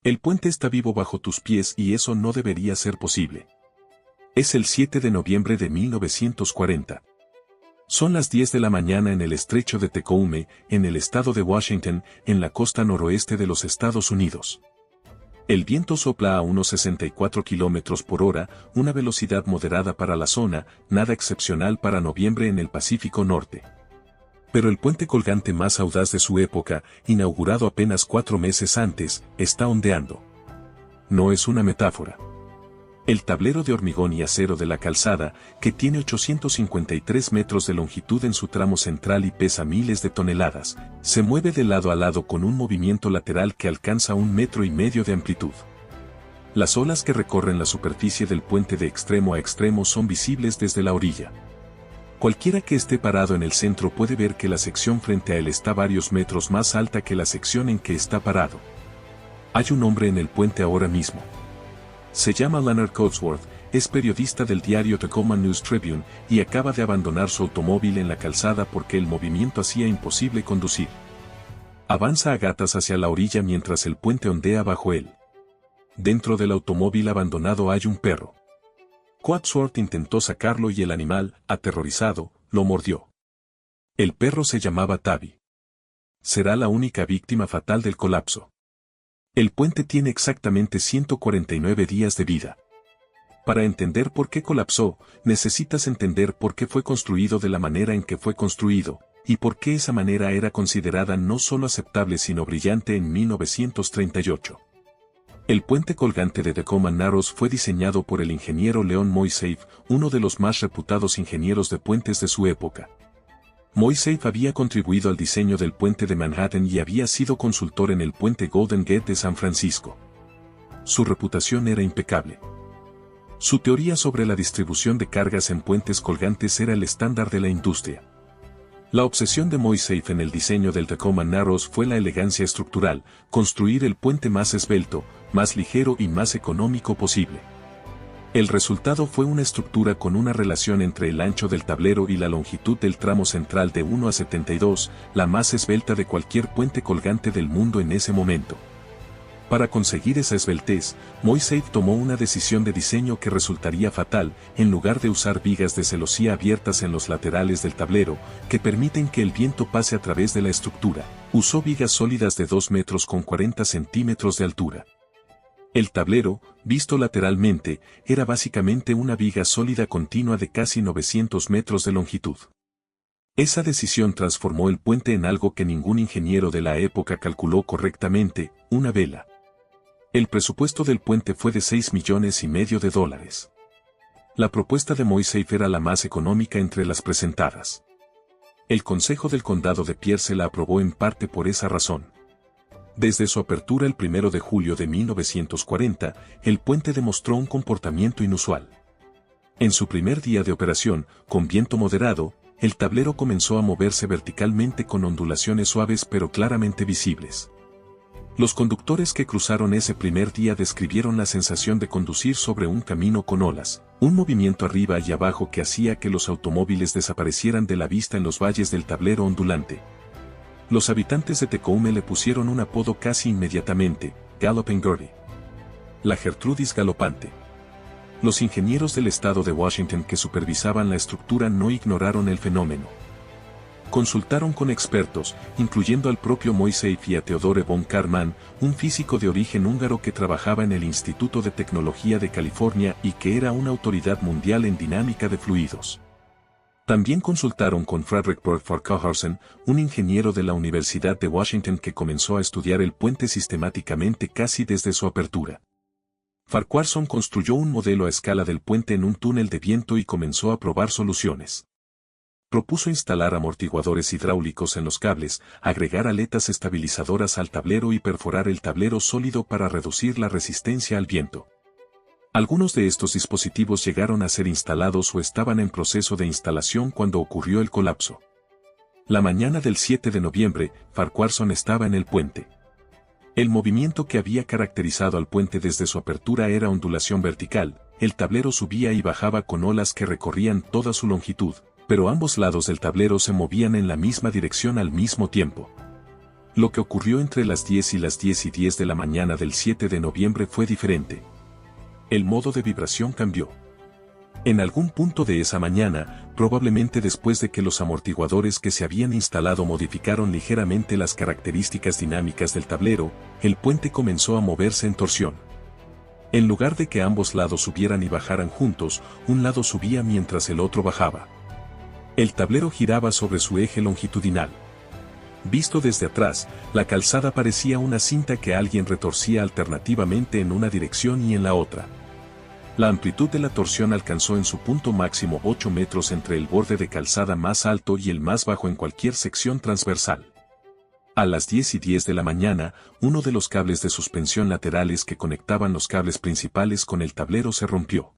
El puente está vivo bajo tus pies y eso no debería ser posible. Es el 7 de noviembre de 1940. Son las 10 de la mañana en el estrecho de Tecoume, en el estado de Washington, en la costa noroeste de los Estados Unidos. El viento sopla a unos 64 kilómetros por hora, una velocidad moderada para la zona, nada excepcional para noviembre en el Pacífico Norte. Pero el puente colgante más audaz de su época, inaugurado apenas 4 meses antes, está ondeando. No es una metáfora. El tablero de hormigón y acero de la calzada, que tiene 853 metros de longitud en su tramo central y pesa miles de toneladas, se mueve de lado a lado con un movimiento lateral que alcanza 1,5 metros de amplitud. Las olas que recorren la superficie del puente de extremo a extremo son visibles desde la orilla. Cualquiera que esté parado en el centro puede ver que la sección frente a él está varios metros más alta que la sección en que está parado. Hay un hombre en el puente ahora mismo. Se llama Leonard Codsworth, es periodista del diario Tacoma News Tribune y acaba de abandonar su automóvil en la calzada porque el movimiento hacía imposible conducir. Avanza a gatas hacia la orilla mientras el puente ondea bajo él. Dentro del automóvil abandonado hay un perro. Codsworth intentó sacarlo y el animal, aterrorizado, lo mordió. El perro se llamaba Tabby. Será la única víctima fatal del colapso. El puente tiene exactamente 149 días de vida. Para entender por qué colapsó, necesitas entender por qué fue construido de la manera en que fue construido, y por qué esa manera era considerada no solo aceptable sino brillante en 1938. El puente colgante de Tacoma Narrows fue diseñado por el ingeniero Leon Moisseiff, uno de los más reputados ingenieros de puentes de su época. Moisseiff había contribuido al diseño del puente de Manhattan y había sido consultor en el puente Golden Gate de San Francisco. Su reputación era impecable. Su teoría sobre la distribución de cargas en puentes colgantes era el estándar de la industria. La obsesión de Moisseiff en el diseño del Tacoma Narrows fue la elegancia estructural, construir el puente más esbelto, más ligero y más económico posible. El resultado fue una estructura con una relación entre el ancho del tablero y la longitud del tramo central de 1:72, la más esbelta de cualquier puente colgante del mundo en ese momento. Para conseguir esa esbeltez, Moisseiff tomó una decisión de diseño que resultaría fatal, en lugar de usar vigas de celosía abiertas en los laterales del tablero, que permiten que el viento pase a través de la estructura, usó vigas sólidas de 2 metros con 40 centímetros de altura. El tablero, visto lateralmente, era básicamente una viga sólida continua de casi 900 metros de longitud. Esa decisión transformó el puente en algo que ningún ingeniero de la época calculó correctamente, una vela. El presupuesto del puente fue de $6,5 millones. La propuesta de Moisseiff era la más económica entre las presentadas. El Consejo del Condado de Pierce la aprobó en parte por esa razón. Desde su apertura el 1 de julio de 1940, el puente demostró un comportamiento inusual. En su primer día de operación, con viento moderado, el tablero comenzó a moverse verticalmente con ondulaciones suaves pero claramente visibles. Los conductores que cruzaron ese primer día describieron la sensación de conducir sobre un camino con olas, un movimiento arriba y abajo que hacía que los automóviles desaparecieran de la vista en los valles del tablero ondulante. Los habitantes de Tecoume le pusieron un apodo casi inmediatamente, Galloping Gertie. La Gertrudis galopante. Los ingenieros del estado de Washington que supervisaban la estructura no ignoraron el fenómeno. Consultaron con expertos, incluyendo al propio Moisseiff y a Theodore von Karman, un físico de origen húngaro que trabajaba en el Instituto de Tecnología de California y que era una autoridad mundial en dinámica de fluidos. También consultaron con Frederick Berg Farquharson, un ingeniero de la Universidad de Washington que comenzó a estudiar el puente sistemáticamente casi desde su apertura. Farquharson construyó un modelo a escala del puente en un túnel de viento y comenzó a probar soluciones. Propuso instalar amortiguadores hidráulicos en los cables, agregar aletas estabilizadoras al tablero y perforar el tablero sólido para reducir la resistencia al viento. Algunos de estos dispositivos llegaron a ser instalados o estaban en proceso de instalación cuando ocurrió el colapso. La mañana del 7 de noviembre, Farquharson estaba en el puente. El movimiento que había caracterizado al puente desde su apertura era ondulación vertical, el tablero subía y bajaba con olas que recorrían toda su longitud, pero ambos lados del tablero se movían en la misma dirección al mismo tiempo. Lo que ocurrió entre las 10 y las 10:10 de la mañana del 7 de noviembre fue diferente. El modo de vibración cambió. En algún punto de esa mañana, probablemente después de que los amortiguadores que se habían instalado modificaron ligeramente las características dinámicas del tablero, el puente comenzó a moverse en torsión. En lugar de que ambos lados subieran y bajaran juntos, un lado subía mientras el otro bajaba. El tablero giraba sobre su eje longitudinal. Visto desde atrás, la calzada parecía una cinta que alguien retorcía alternativamente en una dirección y en la otra. La amplitud de la torsión alcanzó en su punto máximo 8 metros entre el borde de calzada más alto y el más bajo en cualquier sección transversal. A las 10:10 de la mañana, uno de los cables de suspensión laterales que conectaban los cables principales con el tablero se rompió.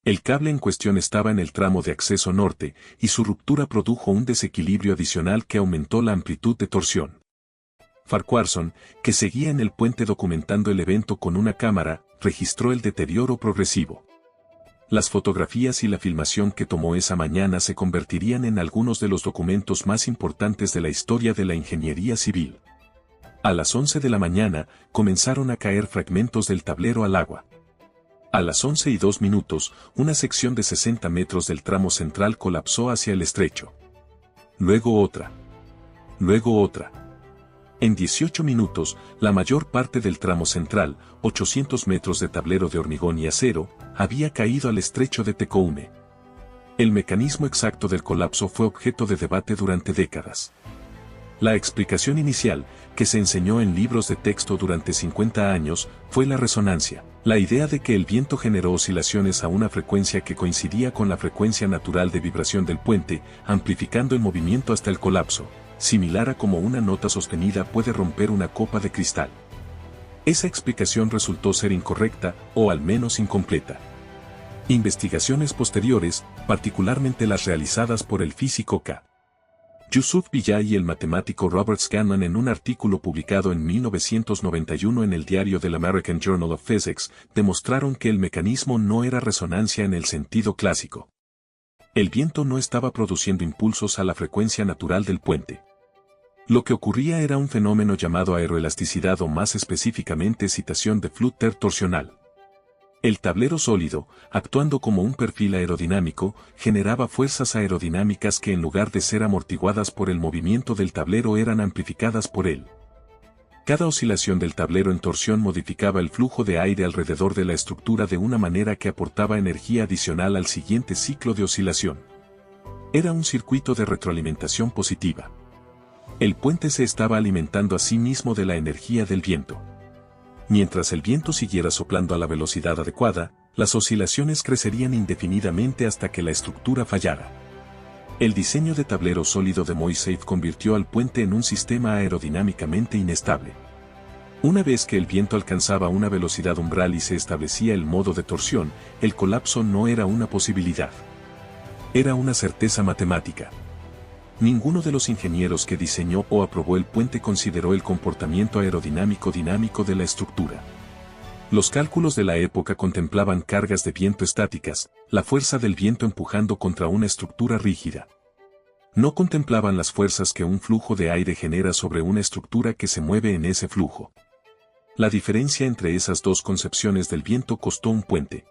El cable en cuestión estaba en el tramo de acceso norte, y su ruptura produjo un desequilibrio adicional que aumentó la amplitud de torsión. Farquharson, que seguía en el puente documentando el evento con una cámara, registró el deterioro progresivo. Las fotografías y la filmación que tomó esa mañana se convertirían en algunos de los documentos más importantes de la historia de la ingeniería civil. A las 11 de la mañana, comenzaron a caer fragmentos del tablero al agua. A las 11:02, una sección de 60 metros del tramo central colapsó hacia el estrecho. Luego otra. Luego otra. En 18 minutos, la mayor parte del tramo central, 800 metros de tablero de hormigón y acero, había caído al estrecho de Tecoume. El mecanismo exacto del colapso fue objeto de debate durante décadas. La explicación inicial, que se enseñó en libros de texto durante 50 años, fue la resonancia, la idea de que el viento generó oscilaciones a una frecuencia que coincidía con la frecuencia natural de vibración del puente, amplificando el movimiento hasta el colapso, similar a como una nota sostenida puede romper una copa de cristal. Esa explicación resultó ser incorrecta, o al menos incompleta. Investigaciones posteriores, particularmente las realizadas por el físico K. Yusuf Villay y el matemático Robert Scanlon en un artículo publicado en 1991 en el diario del American Journal of Physics, demostraron que el mecanismo no era resonancia en el sentido clásico. El viento no estaba produciendo impulsos a la frecuencia natural del puente. Lo que ocurría era un fenómeno llamado aeroelasticidad o más específicamente excitación de flúter torsional. El tablero sólido, actuando como un perfil aerodinámico, generaba fuerzas aerodinámicas que en lugar de ser amortiguadas por el movimiento del tablero eran amplificadas por él. Cada oscilación del tablero en torsión modificaba el flujo de aire alrededor de la estructura de una manera que aportaba energía adicional al siguiente ciclo de oscilación. Era un circuito de retroalimentación positiva. El puente se estaba alimentando a sí mismo de la energía del viento. Mientras el viento siguiera soplando a la velocidad adecuada, las oscilaciones crecerían indefinidamente hasta que la estructura fallara. El diseño de tablero sólido de Moissafe convirtió al puente en un sistema aerodinámicamente inestable. Una vez que el viento alcanzaba una velocidad umbral y se establecía el modo de torsión, el colapso no era una posibilidad. Era una certeza matemática. Ninguno de los ingenieros que diseñó o aprobó el puente consideró el comportamiento aerodinámico dinámico de la estructura. Los cálculos de la época contemplaban cargas de viento estáticas, la fuerza del viento empujando contra una estructura rígida. No contemplaban las fuerzas que un flujo de aire genera sobre una estructura que se mueve en ese flujo. La diferencia entre esas dos concepciones del viento costó un puente.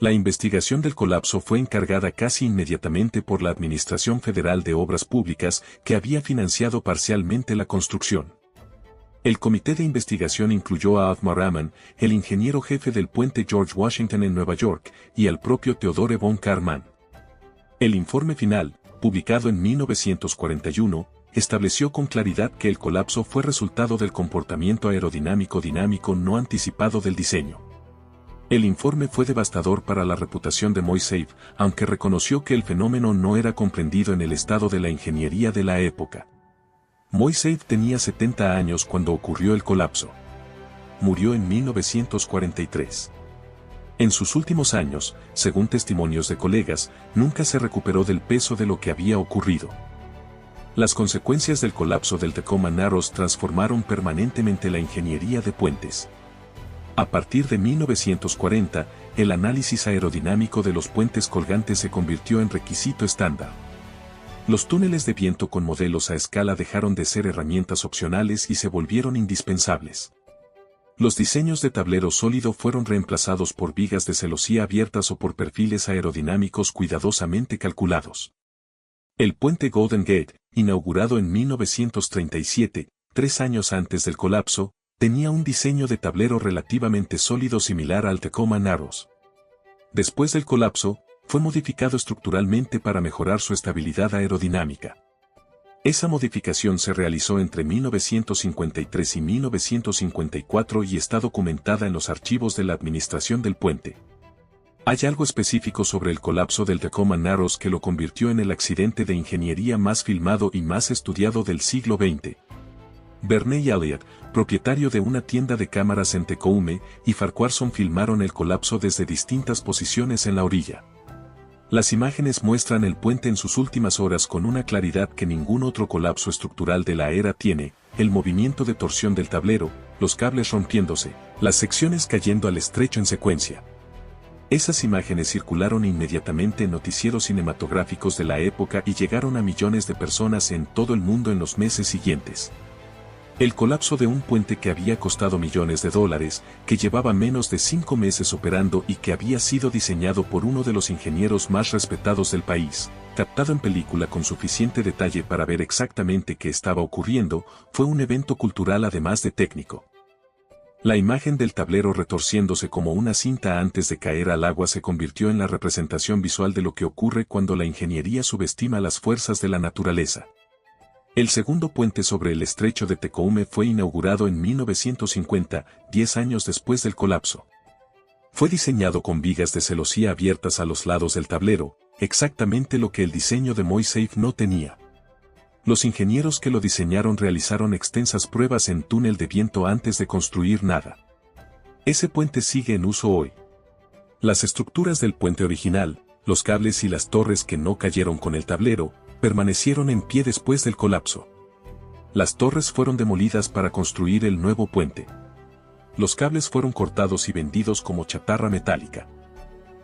La investigación del colapso fue encargada casi inmediatamente por la Administración Federal de Obras Públicas, que había financiado parcialmente la construcción. El comité de investigación incluyó a Othmar Ammann, el ingeniero jefe del puente George Washington en Nueva York, y al propio Theodore von Karman. El informe final, publicado en 1941, estableció con claridad que el colapso fue resultado del comportamiento aerodinámico dinámico no anticipado del diseño. El informe fue devastador para la reputación de Moissafe, aunque reconoció que el fenómeno no era comprendido en el estado de la ingeniería de la época. Moissafe tenía 70 años cuando ocurrió el colapso. Murió en 1943. En sus últimos años, según testimonios de colegas, nunca se recuperó del peso de lo que había ocurrido. Las consecuencias del colapso del Tacoma Narrows transformaron permanentemente la ingeniería de puentes. A partir de 1940, el análisis aerodinámico de los puentes colgantes se convirtió en requisito estándar. Los túneles de viento con modelos a escala dejaron de ser herramientas opcionales y se volvieron indispensables. Los diseños de tablero sólido fueron reemplazados por vigas de celosía abiertas o por perfiles aerodinámicos cuidadosamente calculados. El puente Golden Gate, inaugurado en 1937, 3 años antes del colapso, tenía un diseño de tablero relativamente sólido similar al Tacoma Narrows. Después del colapso, fue modificado estructuralmente para mejorar su estabilidad aerodinámica. Esa modificación se realizó entre 1953 y 1954 y está documentada en los archivos de la administración del puente. Hay algo específico sobre el colapso del Tacoma Narrows que lo convirtió en el accidente de ingeniería más filmado y más estudiado del siglo XX. Bernay Elliott, propietario de una tienda de cámaras en Tacoma, y Farquharson filmaron el colapso desde distintas posiciones en la orilla. Las imágenes muestran el puente en sus últimas horas con una claridad que ningún otro colapso estructural de la era tiene, el movimiento de torsión del tablero, los cables rompiéndose, las secciones cayendo al estrecho en secuencia. Esas imágenes circularon inmediatamente en noticieros cinematográficos de la época y llegaron a millones de personas en todo el mundo en los meses siguientes. El colapso de un puente que había costado millones de dólares, que llevaba menos de 5 meses operando y que había sido diseñado por uno de los ingenieros más respetados del país, captado en película con suficiente detalle para ver exactamente qué estaba ocurriendo, fue un evento cultural además de técnico. La imagen del tablero retorciéndose como una cinta antes de caer al agua se convirtió en la representación visual de lo que ocurre cuando la ingeniería subestima las fuerzas de la naturaleza. El segundo puente sobre el estrecho de Tacoma fue inaugurado en 1950, 10 años después del colapso. Fue diseñado con vigas de celosía abiertas a los lados del tablero, exactamente lo que el diseño de MoiSafe no tenía. Los ingenieros que lo diseñaron realizaron extensas pruebas en túnel de viento antes de construir nada. Ese puente sigue en uso hoy. Las estructuras del puente original, los cables y las torres que no cayeron con el tablero, permanecieron en pie después del colapso. Las torres fueron demolidas para construir el nuevo puente. Los cables fueron cortados y vendidos como chatarra metálica.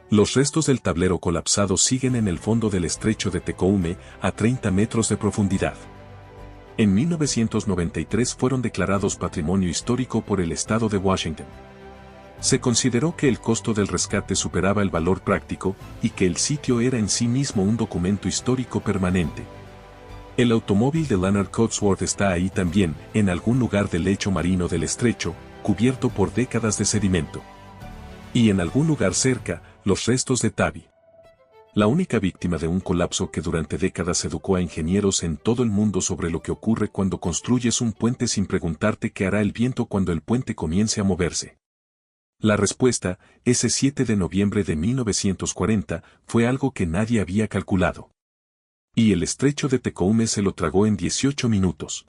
Los restos del tablero colapsado siguen en el fondo del estrecho de Tacoma, a 30 metros de profundidad. En 1993 fueron declarados Patrimonio Histórico por el estado de Washington. Se consideró que el costo del rescate superaba el valor práctico y que el sitio era en sí mismo un documento histórico permanente. El automóvil de Leonard Cotsworth está ahí también, en algún lugar del lecho marino del estrecho, cubierto por décadas de sedimento. Y en algún lugar cerca, los restos de Tabby. La única víctima de un colapso que durante décadas educó a ingenieros en todo el mundo sobre lo que ocurre cuando construyes un puente sin preguntarte qué hará el viento cuando el puente comience a moverse. La respuesta, ese 7 de noviembre de 1940, fue algo que nadie había calculado. Y el estrecho de Tacoma se lo tragó en 18 minutos.